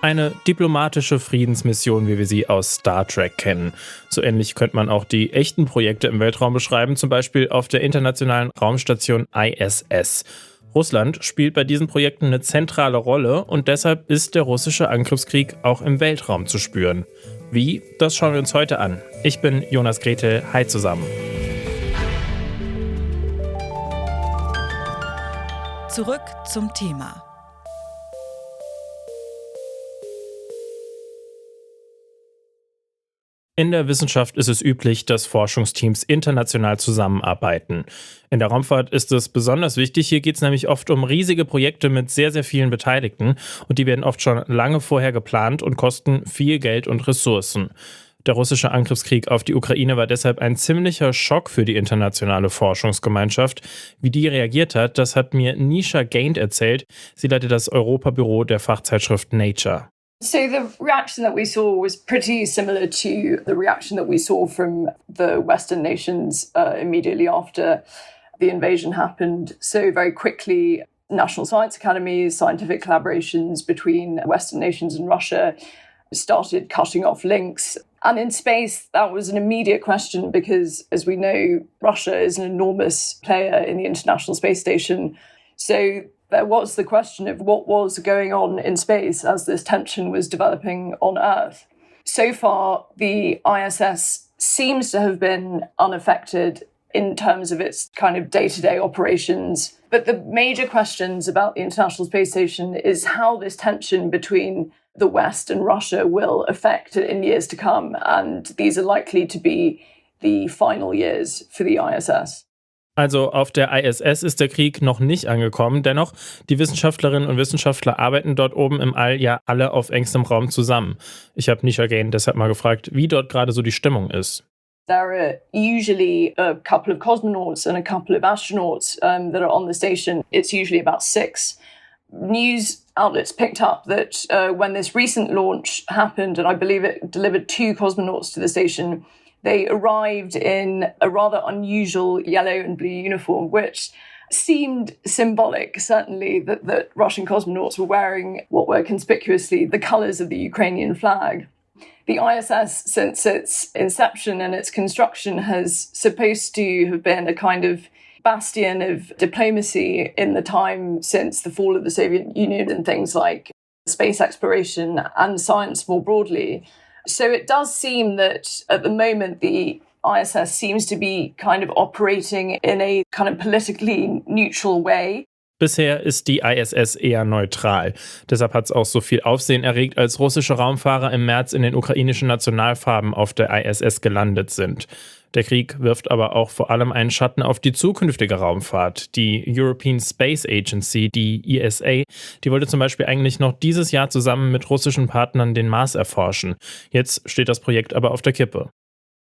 Eine diplomatische Friedensmission, wie wir sie aus Star Trek kennen. So ähnlich könnte man auch die echten Projekte im Weltraum beschreiben, zum Beispiel auf der internationalen Raumstation ISS. Russland spielt bei diesen Projekten eine zentrale Rolle und deshalb ist der russische Angriffskrieg auch im Weltraum zu spüren. Wie? Das schauen wir uns heute an. Ich bin Jonas Gretel. Hi zusammen. Zurück zum Thema. In der Wissenschaft ist es üblich, dass Forschungsteams international zusammenarbeiten. In der Raumfahrt ist es besonders wichtig. Hier geht es nämlich oft um riesige Projekte mit sehr, sehr vielen Beteiligten. Und die werden oft schon lange vorher geplant und kosten viel Geld und Ressourcen. Der russische Angriffskrieg auf die Ukraine war deshalb ein ziemlicher Schock für die internationale Forschungsgemeinschaft. Wie die reagiert hat, das hat mir Nisha Gaint erzählt. Sie leitet das Europabüro der Fachzeitschrift Nature. So the reaction that we saw was pretty similar to the reaction that we saw from the Western nations immediately after the invasion happened. So very quickly, national science academies, scientific collaborations between Western nations and Russia started cutting off links. And in space, that was an immediate question because, as we know, Russia is an enormous player in the International Space Station. So there was the question of what was going on in space as this tension was developing on Earth. So far, the ISS seems to have been unaffected in terms of its kind of day-to-day operations. But the major questions about the International Space Station is how this tension between the West and Russia will affect it in years to come. And these are likely to be the final years for the ISS. Also auf der ISS ist der Krieg noch nicht angekommen. Dennoch, die Wissenschaftlerinnen und Wissenschaftler arbeiten dort oben im All ja alle auf engstem Raum zusammen. Ich habe Nisha Gaint deshalb mal gefragt, wie dort gerade so die Stimmung ist. There are usually a couple of cosmonauts and a couple of astronauts that are on the station. It's usually about 6. News outlets picked up that when this recent launch happened, and I believe it delivered 2 cosmonauts to the station, they arrived in a rather unusual yellow and blue uniform, which seemed symbolic, certainly, that Russian cosmonauts were wearing what were conspicuously the colours of the Ukrainian flag. The ISS, since its inception and its construction, has supposed to have been a kind of bastion of diplomacy in the time since the fall of the Soviet Union and things like space exploration and science more broadly. So it does seem that at the moment the ISS seems to be kind of operating in a kind of politically neutral way. Bisher ist die ISS eher neutral. Deshalb hat es auch so viel Aufsehen erregt, als russische Raumfahrer im März in den ukrainischen Nationalfarben auf der ISS gelandet sind. Der Krieg wirft aber auch vor allem einen Schatten auf die zukünftige Raumfahrt. Die European Space Agency, die ESA, die wollte zum Beispiel eigentlich noch dieses Jahr zusammen mit russischen Partnern den Mars erforschen. Jetzt steht das Projekt aber auf der Kippe.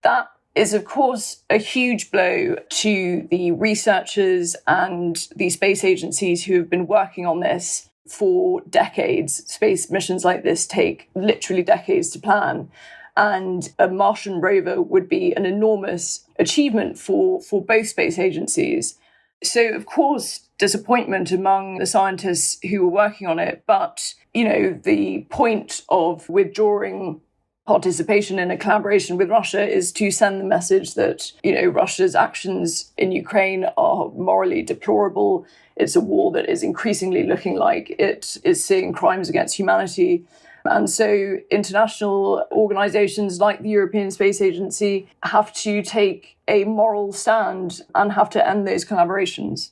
That is, of course, a huge blow to the researchers and the space agencies who have been working on this for decades. Space missions like this take literally decades to plan. And a Martian rover would be an enormous achievement for both space agencies. So, of course, disappointment among the scientists who were working on it. But, the point of withdrawing participation in a collaboration with Russia is to send the message that, Russia's actions in Ukraine are morally deplorable. It's a war that is increasingly looking like it is seeing crimes against humanity. And so international organizations like the European Space Agency have to take a moral stand and have to end those collaborations.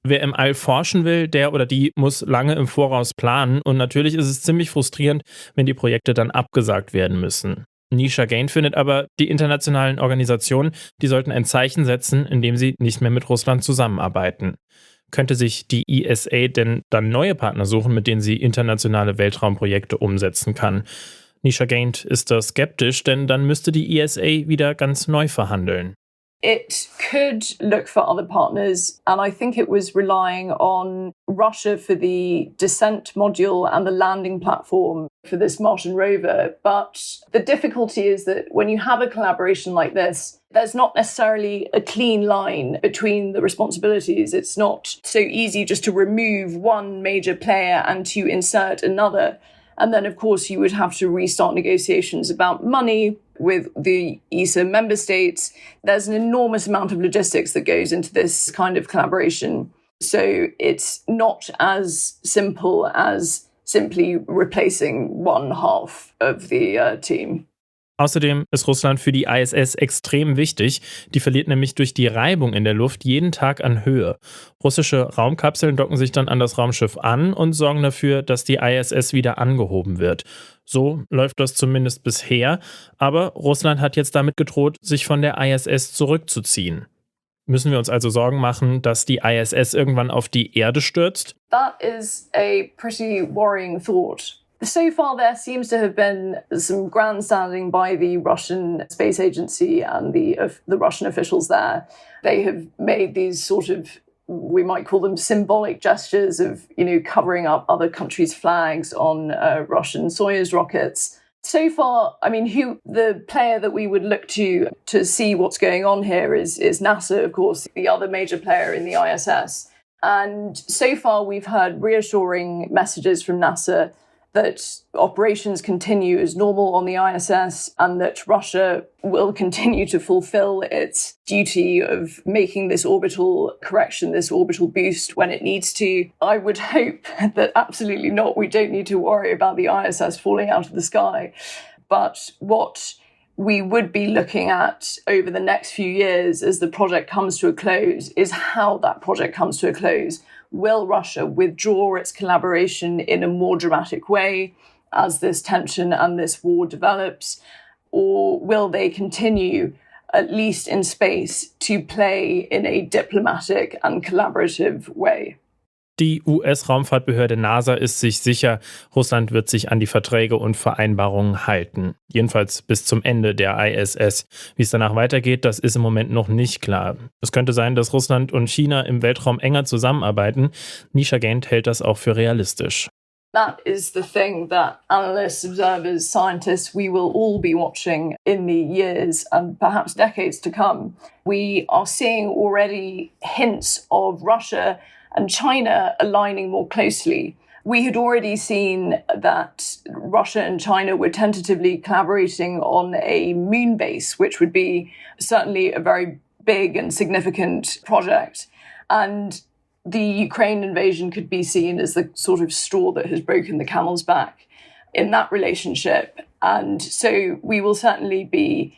Wer im All forschen will, der oder die muss lange im Voraus planen und natürlich ist es ziemlich frustrierend, wenn die Projekte dann abgesagt werden müssen. Nisha Gaint findet aber, die internationalen Organisationen, die sollten ein Zeichen setzen, indem sie nicht mehr mit Russland zusammenarbeiten. Könnte sich die ESA denn dann neue Partner suchen, mit denen sie internationale Weltraumprojekte umsetzen kann? Nisha Gaint ist da skeptisch, denn dann müsste die ESA wieder ganz neu verhandeln. It could look for other partners, and I think it was relying on Russia for the descent module and the landing platform for this Martian rover. But the difficulty is that when you have a collaboration like this, there's not necessarily a clean line between the responsibilities. It's not so easy just to remove one major player and to insert another. And then, of course, you would have to restart negotiations about money with the ESA member states. There's an enormous amount of logistics that goes into this kind of collaboration. So it's not as simple as simply replacing one half of the team. Außerdem ist Russland für die ISS extrem wichtig. Die verliert nämlich durch die Reibung in der Luft jeden Tag an Höhe. Russische Raumkapseln docken sich dann an das Raumschiff an und sorgen dafür, dass die ISS wieder angehoben wird. So läuft das zumindest bisher. Aber Russland hat jetzt damit gedroht, sich von der ISS zurückzuziehen. Müssen wir uns also Sorgen machen, dass die ISS irgendwann auf die Erde stürzt? That is a pretty worrying thought. So far, there seems to have been some grandstanding by the Russian Space Agency and the Russian officials there. They have made these sort of, we might call them symbolic gestures of, covering up other countries' flags on Russian Soyuz rockets. So far, the player that we would look to see what's going on here is NASA, of course, the other major player in the ISS. And so far, we've heard reassuring messages from NASA that operations continue as normal on the ISS and that Russia will continue to fulfill its duty of making this orbital correction, this orbital boost when it needs to. I would hope that absolutely not. We don't need to worry about the ISS falling out of the sky. But what we would be looking at over the next few years as the project comes to a close is how that project comes to a close. Will Russia withdraw its collaboration in a more dramatic way as this tension and this war develops? Or will they continue, at least in space, to play in a diplomatic and collaborative way? Die US-Raumfahrtbehörde NASA ist sich sicher, Russland wird sich an die Verträge und Vereinbarungen halten. Jedenfalls bis zum Ende der ISS. Wie es danach weitergeht, das ist im Moment noch nicht klar. Es könnte sein, dass Russland und China im Weltraum enger zusammenarbeiten. Nisha Gant hält das auch für realistisch. That is the thing that analysts, observers, scientists, we will all be watching in the years and perhaps decades to come. We are seeing already hints of Russia and China aligning more closely. We had already seen that Russia and China were tentatively collaborating on a moon base, which would be certainly a very big and significant project. And the Ukraine invasion could be seen as the sort of straw that has broken the camel's back in that relationship. And so we will certainly be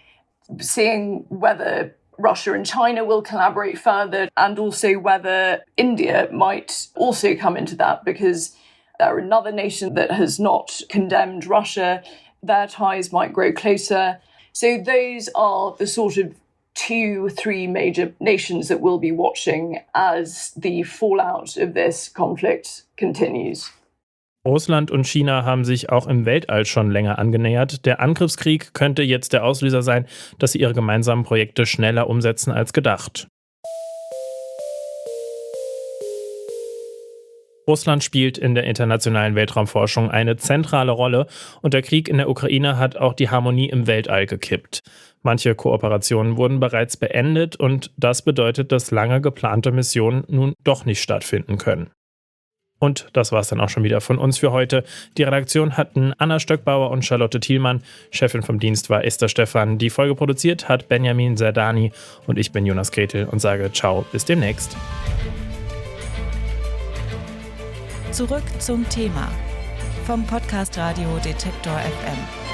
seeing whether Russia and China will collaborate further and also whether India might also come into that because they're another nation that has not condemned Russia. Their ties might grow closer. So those are the sort of 2-3 major nations that we'll be watching as the fallout of this conflict continues. Russland und China haben sich auch im Weltall schon länger angenähert. Der Angriffskrieg könnte jetzt der Auslöser sein, dass sie ihre gemeinsamen Projekte schneller umsetzen als gedacht. Russland spielt in der internationalen Weltraumforschung eine zentrale Rolle und der Krieg in der Ukraine hat auch die Harmonie im Weltall gekippt. Manche Kooperationen wurden bereits beendet und das bedeutet, dass lange geplante Missionen nun doch nicht stattfinden können. Und das war's dann auch schon wieder von uns für heute. Die Redaktion hatten Anna Stöckbauer und Charlotte Thielmann. Chefin vom Dienst war Esther Stephan. Die Folge produziert hat Benjamin Serdani. Und ich bin Jonas Gretel und sage ciao, bis demnächst. Zurück zum Thema vom Podcast Radio Detektor FM.